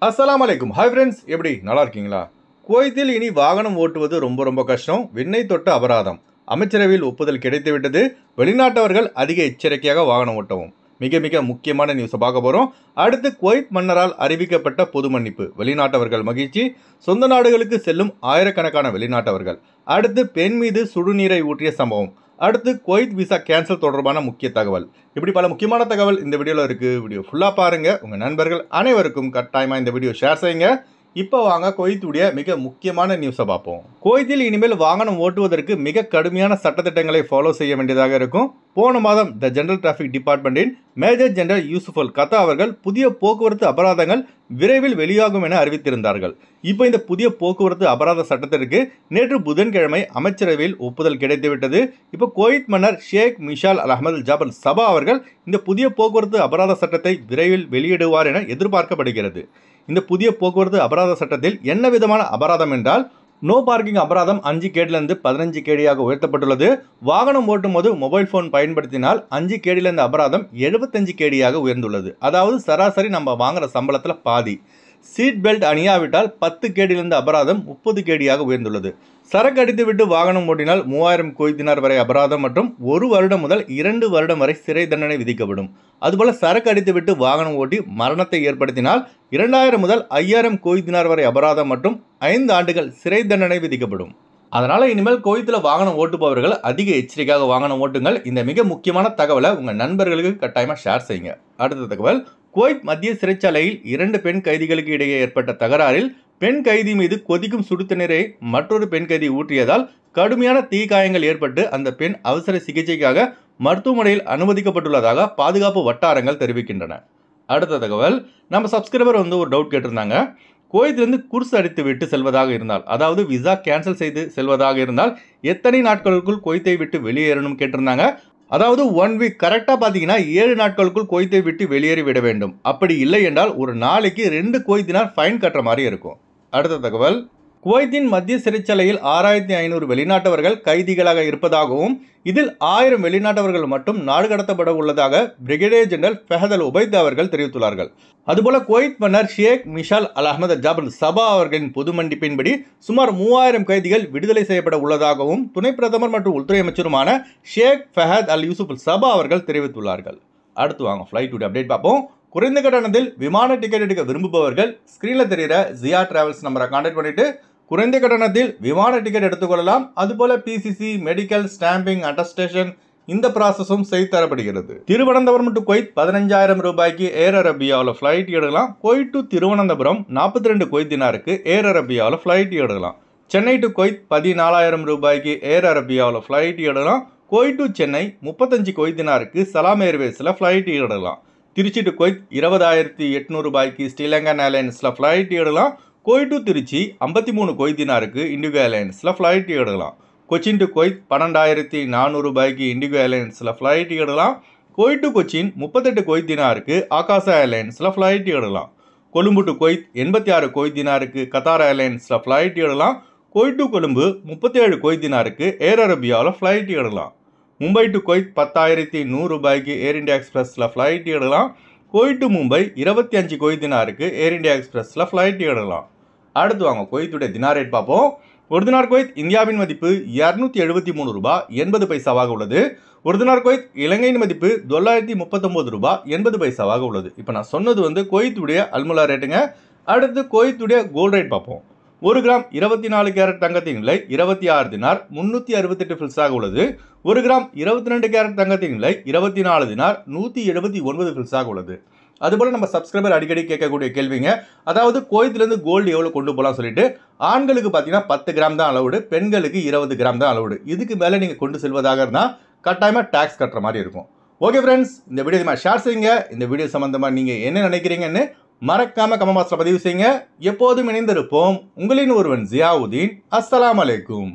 அஸ்ஸலாமு அலைக்கும். Hi friends, எப்படி நல்லா இருக்கீங்களா? குவைத்தில் இனி வாகனம் ஓட்டுவது ரொம்ப கஷ்டம். விண்ணை தொட்ட அபராதம். அமைச்சரவையில் ஒப்புதல் கிடைத்துவிட்டது. வெளிநாட்டவர்கள் அதிக எச்சரிக்கையாக வாகனம் ஓட்டவும். மிக முக்கியமான நியூஸை பார்க்க போகிறோம். அடுத்து குவைத் மன்னரால் அறிவிக்கப்பட்ட பொது மன்னிப்பு. வெளிநாட்டவர்கள் மகிழ்ச்சி. சொந்த நாடுகளுக்கு செல்லும் ஆயிரக்கணக்கான வெளிநாட்டவர்கள். அடுத்து பெண் மீது சுடுநீரை ஊற்றிய சம்பவம். அடுத்து குவைத் விசா கேன்சல் தொடர்பான முக்கிய தகவல். இப்படி பல முக்கியமான தகவல் இந்த வீடியோவில் இருக்குது. வீடியோ ஃபுல்லாக பாருங்கள். உங்கள் நண்பர்கள் அனைவருக்கும் கட்டாயமாக இந்த வீடியோ ஷேர் செய்யுங்க. இப்போ வாங்க குவைத்துடைய மிக முக்கியமான நியூஸை பார்ப்போம். குவைத்தில் இனிமேல் வாகனம் ஓட்டுவதற்கு மிக கடுமையான சட்டத்திட்டங்களை ஃபாலோ செய்ய வேண்டியதாக இருக்கும். போன மாதம் த ஜெனரல் டிராஃபிக் டிபார்ட்மெண்ட்டின் major general Yusuf Al Katta அவர்கள் புதிய போக்குவரத்து அபராதங்கள் விரைவில் வெளியாகும் என அறிவித்திருந்தார்கள். இப்போ இந்த புதிய போக்குவரத்து அபராத சட்டத்திற்கு நேற்று புதன்கிழமை அமைச்சரவையில் ஒப்புதல் கிடைத்துவிட்டது. இப்போ குவைத் மன்னர் ஷேக் மிஷால் அல் அஹமது ஜாபல் சபா அவர்கள் இந்த புதிய போக்குவரத்து அபராத சட்டத்தை விரைவில் வெளியிடுவார் என எதிர்பார்க்கப்படுகிறது. இந்த புதிய போக்குவரத்து அபராத சட்டத்தில் என்ன விதமான அபராதம் என்றால், நோ பார்க்கிங் அபராதம் 5 கேடிலிருந்து 15 கேடியாக உயர்த்தப்பட்டுள்ளது. வாகனம் ஓட்டும் போது மொபைல் ஃபோன் பயன்படுத்தினால் 5 கேடிலிருந்து அபராதம் 75 கேடியாக உயர்ந்துள்ளது. அதாவது சராசரி நம்ம வாங்குற சம்பளத்தில் பாதி. சீட் பெல்ட் அணியாவிட்டால் 10 கேடிலிருந்து அபராதம் 30 கேடியாக உயர்ந்துள்ளது. சரக்கு அடித்துவிட்டு வாகனம் ஓட்டினால் 3000 குவைத் தினார் வரை அபராதம் மற்றும் 1 வருடம் முதல் 2 வருடம் வரை சிறை தண்டனை விதிக்கப்படும். அதுபோல சரக்கு அடித்துவிட்டு வாகனம் ஓட்டி மரணத்தை ஏற்படுத்தினால் 2000 முதல் 5000 குவைத் தினார் வரை அபராதம் மற்றும் 5 ஆண்டுகள் சிறை தண்டனை விதிக்கப்படும். அதனால் இனிமேல் குவைத்தில் வாகனம் ஓட்டுபவர்கள் அதிக எச்சரிக்கையாக வாகனம் ஓட்டுங்கள். இந்த மிக முக்கியமான தகவலை உங்கள் நண்பர்களுக்கு கட்டாயமாக ஷேர் செய்யுங்க. அடுத்த தகவல், குவைத் மத்திய சிறைச்சாலையில் 2 பெண் கைதிகளுக்கு இடையே ஏற்பட்ட தகராறில் பெண் கைதி மீது கொதிக்கும் சுடுதண்ணீரை மற்றொரு பெண் கைதி ஊற்றியதால் கடுமையான தீக்காயங்கள் ஏற்பட்டு அந்த பெண் அவசர சிகிச்சைக்காக மருத்துவமனையில் அனுமதிக்கப்பட்டுள்ளதாக பாதுகாப்பு வட்டாரங்கள் தெரிவிக்கின்றன. அடுத்த தகவல், நம்ம சப்ஸ்கிரைபர் ஒரு டவுட் கேட்டிருந்தாங்க. குவைத்திலிருந்து குர்ஸ் அடித்து விட்டு செல்வதாக இருந்தால், அதாவது விசா கேன்சல் செய்து செல்வதாக இருந்தால் எத்தனை நாட்களுக்குள் குவைத்தை விட்டு வெளியேறணும் கேட்டிருந்தாங்க. அதாவது 1 வீக் கரெக்டாக பார்த்தீங்கன்னா 7 நாட்களுக்குள் குவைத்தை விட்டு வெளியேறி விட வேண்டும். அப்படி இல்லை என்றால் ஒரு நாளைக்கு 2 குவைத் தினார் ஃபைன் கட்டுற மாதிரி இருக்கும். அடுத்த தகவல், குவைத்தின் மத்திய சிறைச்சாலையில் 6500 வெளிநாட்டவர்கள் கைதிகளாக இருப்பதாகவும் இதில் 1000 வெளிநாட்டவர்கள் மட்டும் நாடு கடத்தப்பட உள்ளதாக பிரிகேடியர் ஜெனரல் ஃபஹத் அல் உபைத் அவர்கள் தெரிவித்துள்ளார்கள். அதுபோல குவைத் மன்னர் ஷேக் மிஷால் அல் அஹமது ஜாபல் சபா அவர்களின் பொது மன்னிப்பின்படி சுமார் 3000 கைதிகள் விடுதலை செய்யப்பட உள்ளதாகவும் துணை பிரதமர் மற்றும் உள்துறை அமைச்சருமான ஷேக் ஃபஹத் அல் யூசுப் சபா அவர்கள் தெரிவித்துள்ளார்கள். அடுத்து வாங்க ஃப்ளைட் அப்டேட் பார்ப்போம். குறைந்த கட்டணத்தில் விமான டிக்கெட் எடுக்க விரும்புபவர்கள் ஸ்க்ரீனில் தெரிகிற ஜியா டிராவல்ஸ் நம்பரை கான்டாக்ட் பண்ணிட்டு குறைந்த கட்டணத்தில் விமான டிக்கெட் எடுத்துக்கொள்ளலாம். அதுபோல பிசிசி, மெடிக்கல், ஸ்டாம்பிங், அட்டஸ்டேஷன் இந்த ப்ராசஸும் செய்து தரப்படுகிறது. திருவனந்தபுரம் டு குவைத் 15000 ரூபாய்க்கு ஏர் அரேபியாவில் ஃப்ளைட் எடுக்கலாம். குவைத் டு திருவனந்தபுரம் 42 குவைத் தினாருக்கு ஏர் அரேபியாவில் ஃப்ளைட் எடுக்கலாம். சென்னை டு குவைத் 14000 ரூபாய்க்கு ஏர் அரேபியாவில் ஃப்ளைட் எடுக்கலாம். குவைத் டு சென்னை 35 குவைத் தினாருக்கு சலாம் ஏர்வேஸில் ஃப்ளைட் எடுக்கலாம். திருச்சி டு குவைத் 20800 ரூபாய்க்கு ஸ்ரீலங்கன் ஏர்லைன்ஸில் ஃப்ளைட் எடுக்கலாம். குவைத் டு திருச்சி 53 குவைத் தினாருக்கு இண்டிகோ ஏர்லைன்ஸில் ஃப்ளைட் எடுக்கலாம். கொச்சின் டு குவைத் 12400 ரூபாய்க்கு இண்டிகோ ஏர்லைன்ஸில் ஃப்ளைட் எடுக்கலாம். குவைத் டு கொச்சின் 38 குவைத் தினாருக்கு ஆகாசா ஏர்லைன்ஸில் ஃப்ளைட் எடுக்கலாம். கொழும்பு டு குவைத் 86 குவைத் தினாருக்கு கத்தார் ஏர்லைன்ஸில் ஃப்ளைட் எடுக்கலாம். குவைத் டு கொழும்பு 37 குவைத் தினாருக்கு ஏர் அரேபியாவில் ஃப்ளைட் எடுக்கலாம். மும்பை டு குவைத் 10100 ரூபாய்க்கு ஏர் இந்தியா எக்ஸ்பிரஸில் ஃப்ளைட் எடுக்கலாம். குவைத் டு மும்பை 25 குவைத் தினாருக்கு ஏர் இந்தியா எக்ஸ்பிரஸில் ஃப்ளைட் எடுக்கலாம். அடுத்து வாங்க குவைத்துடைய தினார் ரேட் பார்ப்போம். ஒரு தினார் குவைத் இந்தியாவின் மதிப்பு 273 ரூபாய் 80 பைசாவாக உள்ளது. ஒரு தினார் குவைத் இலங்கையின் மதிப்பு 939 ரூபாய் 80 பைசாவாக உள்ளது. இப்போ நான் சொன்னது குவைத்துடைய அல்முலா ரேட்டுங்க. அடுத்து குவைத்துடைய கோல்ட் ரேட் பார்ப்போம். 1 கிராம் 24 கேரட் தங்கத்தின் விலை 26 தினார் 368 ஃபில்ஸாக உள்ளது. 1 கிராம் 22 கேரட் தங்கத்தின் விலை 24 தினார் 179 ஃபில்ஸாக உள்ளது. அதுபோல் நம்ம சப்ஸ்கிரைபர் அடிக்கடி கேட்கக்கூடிய கேள்விங்க, அதாவது குவைத்திலேருந்து கோல்டு எவ்வளோ கொண்டு போகலாம் சொல்லிட்டு, ஆண்களுக்கு பார்த்தீங்கன்னா 10 கிராம் தான் அளவுடு, பெண்களுக்கு 20 கிராம் தான் அளவுடு. இதுக்கு மேலே நீங்கள் கொண்டு செல்வதாக இருந்தால் கட்டாயமாக டேக்ஸ் கட்டுற மாதிரி இருக்கும். ஓகே ஃப்ரெண்ட்ஸ், இந்த வீடியோ ஷேர் செய்யுங்க. இந்த வீடியோ சம்மந்தமாக நீங்கள் என்ன நினைக்கிறீங்கன்னு மறக்காம கமெண்ட் பாக்ஸ்ல பதிவு செய்யுங்க. எப்போதும் இணைந்திருப்போம். உங்களின் ஒருவன் ஜியாவுதீன். அஸ்ஸலாமு அலைக்கும்.